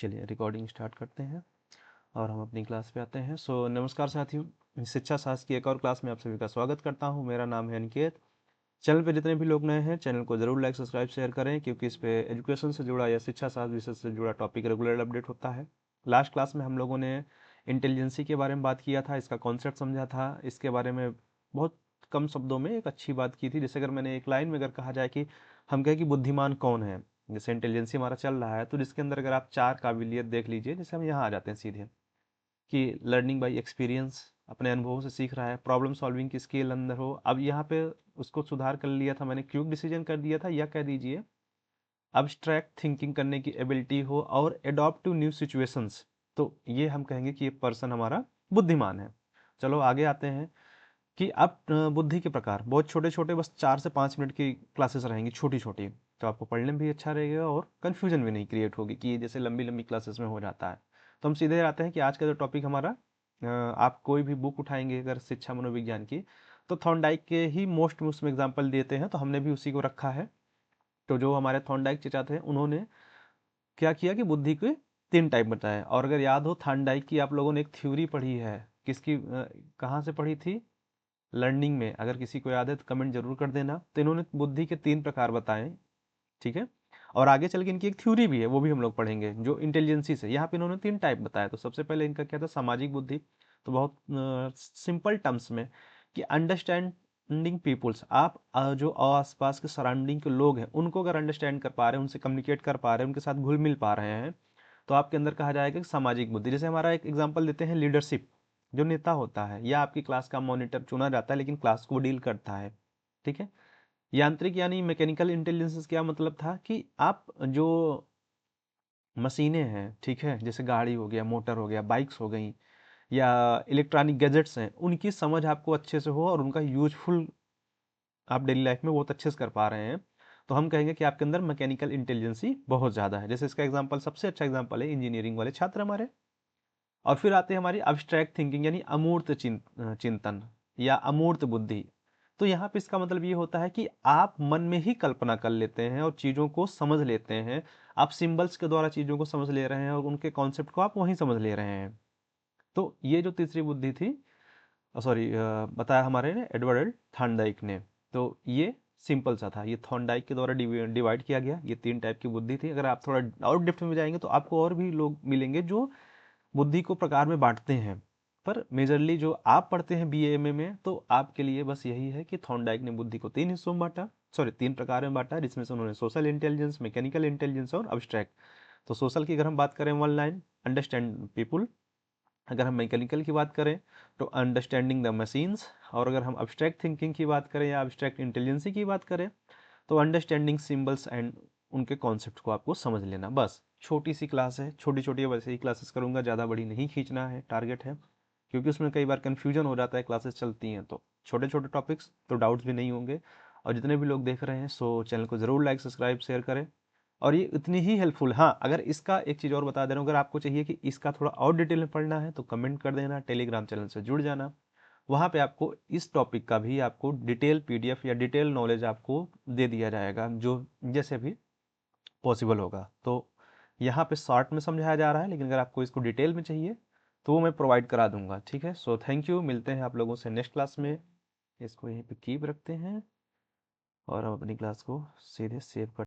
चलिए recording start करते हैं और हम अपनी क्लास पे आते हैं। नमस्कार साथियों, शिक्षा शास्त्र की एक और क्लास में आप सभी का स्वागत करता हूं। मेरा नाम है अनिकेत। चैनल पे जितने भी लोग नए हैं, चैनल को जरूर लाइक सब्सक्राइब शेयर करें, क्योंकि इस पे एजुकेशन से जुड़ा या शिक्षा शास्त्र विषय से जुड़ा टॉपिक रेगुलर अपडेट होता है। लास्ट क्लास में हम लोगों ने इंटेलिजेंसी के बारे में बात किया था, इसका कॉन्सेप्ट समझा था, इसके बारे में बहुत कम शब्दों में एक अच्छी बात की थी। जैसे अगर मैंने एक लाइन में अगर कहा जाए कि हम कहें कि बुद्धिमान कौन है, जैसे इंटेलिजेंसी हमारा चल रहा है, तो जिसके अंदर अगर आप 4 काबिलियत देख लीजिए, जैसे हम यहाँ आ जाते हैं सीधे कि लर्निंग बाय एक्सपीरियंस, अपने अनुभवों से सीख रहा है, प्रॉब्लम सॉल्विंग की स्किल अंदर हो। अब यहाँ पे उसको सुधार कर लिया था मैंने, क्विक डिसीजन कर दिया था, या कह दीजिए अब्स्ट्रैक्ट थिंकिंग करने की एबिलिटी हो और अडॉप्ट टू न्यू सिचुएशंस, तो ये हम कहेंगे कि ये पर्सन हमारा बुद्धिमान है। चलो आगे आते हैं कि अब बुद्धि के प्रकार बहुत छोटे छोटे, बस 4 से 5 मिनट की क्लासेस रहेंगी, छोटी छोटी, तो आपको पढ़ने में भी अच्छा रहेगा और कन्फ्यूजन भी नहीं क्रिएट होगी कि ये जैसे लंबी लंबी क्लासेस में हो जाता है। तो हम सीधे आते हैं कि आज का जो टॉपिक हमारा, आप कोई भी बुक उठाएंगे अगर शिक्षा मनोविज्ञान की, तो थॉर्नडाइक के ही मोस्ट उसमें एग्जाम्पल देते हैं, तो हमने भी उसी को रखा है। तो जो हमारे थॉर्नडाइक चचा थे, उन्होंने क्या किया कि बुद्धि के 3 टाइप बताए। और अगर याद हो, थॉर्नडाइक की आप लोगों ने एक थ्योरी पढ़ी है, किसकी कहाँ से पढ़ी थी, लर्निंग में। अगर किसी को याद है तो कमेंट जरूर कर देना। तो इन्होंने बुद्धि के 3 प्रकार बताए, ठीक है। और आगे चल के इनकी एक थ्योरी भी है, वो भी हम लोग पढ़ेंगे, जो इंटेलिजेंसी से यहाँ पे इन्होंने 3 टाइप बताया। तो सबसे पहले इनका क्या था, सामाजिक बुद्धि। तो बहुत सिंपल टर्म्स में कि अंडरस्टैंडिंग पीपुल्स, आप जो आसपास के सराउंडिंग के लोग हैं उनको अगर अंडरस्टैंड कर पा रहे हैं, उनसे कम्युनिकेट कर पा रहे हैं, उनके साथ घुल मिल पा रहे हैं, तो आपके अंदर कहा जाएगा कि सामाजिक बुद्धि। जैसे हमारा एक एग्जांपल देते हैं, लीडरशिप, जो नेता होता है या आपकी क्लास का मॉनिटर चुना जाता है, लेकिन क्लास को डील करता है, ठीक है। यांत्रिक यानी मैकेनिकल इंटेलिजेंस क्या मतलब था कि आप जो मशीनें हैं, ठीक है, जैसे गाड़ी हो गया, मोटर हो गया, बाइक्स हो गई, या इलेक्ट्रॉनिक गैजेट्स हैं, उनकी समझ आपको अच्छे से हो और उनका यूजफुल आप डेली लाइफ में बहुत अच्छे से कर पा रहे हैं, तो हम कहेंगे कि आपके अंदर मैकेनिकल इंटेलिजेंसी बहुत ज़्यादा है। जैसे इसका एग्जांपल, सबसे अच्छा एग्जांपल है इंजीनियरिंग वाले छात्र हमारे। और फिर आते हैं हमारी अब्स्ट्रैक्ट थिंकिंग, यानी अमूर्त चिंतन या अमूर्त बुद्धि। तो यहाँ पे इसका मतलब ये होता है कि आप मन में ही कल्पना कर लेते हैं और चीज़ों को समझ लेते हैं। आप सिंबल्स के द्वारा चीज़ों को समझ ले रहे हैं और उनके कॉन्सेप्ट को आप वहीं समझ ले रहे हैं। तो ये जो तीसरी बुद्धि थी, सॉरी, बताया हमारे ने एडवर्ड थॉर्नडाइक ने, तो ये सिंपल सा था। ये थॉर्नडाइक के द्वारा डिवाइड किया गया। ये 3 टाइप की बुद्धि थी। अगर आप थोड़ा और डेप्थ में जाएंगे तो आपको और भी लोग मिलेंगे जो बुद्धि को प्रकार में बांटते हैं, पर मेजरली जो आप पढ़ते हैं बीए एमए में, तो आपके लिए बस यही है कि थॉर्नडाइक ने बुद्धि को 3 हिस्सों में बांटा, सॉरी 3 प्रकार में बांटा, जिसमें से उन्होंने सोशल इंटेलिजेंस, मैकेनिकल इंटेलिजेंस और अब्स्ट्रैक्ट। तो सोशल की अगर हम बात करें, 1 लाइन, अंडरस्टैंड पीपुल। अगर हम मैकेनिकल की बात करें तो अंडरस्टैंडिंग द मशीन्स। और अगर हम अब्स्ट्रैक्ट थिंकिंग की बात करें या अब्स्ट्रैक्ट इंटेलिजेंसी की बात करें, तो अंडरस्टैंडिंग सिंबल्स एंड उनके कॉन्सेप्ट को आपको समझ लेना। बस छोटी सी क्लास है, छोटी छोटी वैसे ही क्लासेस करूंगा, ज़्यादा बड़ी नहीं खींचना है, टारगेट है, क्योंकि उसमें कई बार कन्फ्यूजन हो जाता है क्लासेस चलती हैं। तो छोटे छोटे टॉपिक्स, तो डाउट्स भी नहीं होंगे। और जितने भी लोग देख रहे हैं, सो चैनल को ज़रूर लाइक सब्सक्राइब शेयर करें। और ये इतनी ही हेल्पफुल, हाँ अगर इसका एक चीज़ और बता दे रहा हूँ, अगर आपको चाहिए कि इसका थोड़ा और डिटेल में पढ़ना है तो कमेंट कर देना, टेलीग्राम चैनल से जुड़ जाना। वहाँ पे आपको इस टॉपिक का भी आपको डिटेल पीडीएफ या डिटेल नॉलेज आपको दे दिया जाएगा, जो जैसे भी पॉसिबल होगा। तो यहाँ पे शॉर्ट में समझाया जा रहा है, लेकिन अगर आपको इसको डिटेल में चाहिए तो वो मैं प्रोवाइड करा दूंगा, ठीक है। सो थैंक यू, मिलते हैं आप लोगों से नेक्स्ट क्लास में। इसको यहीं पे कीप रखते हैं और हम अपनी क्लास को सीधे सेव कर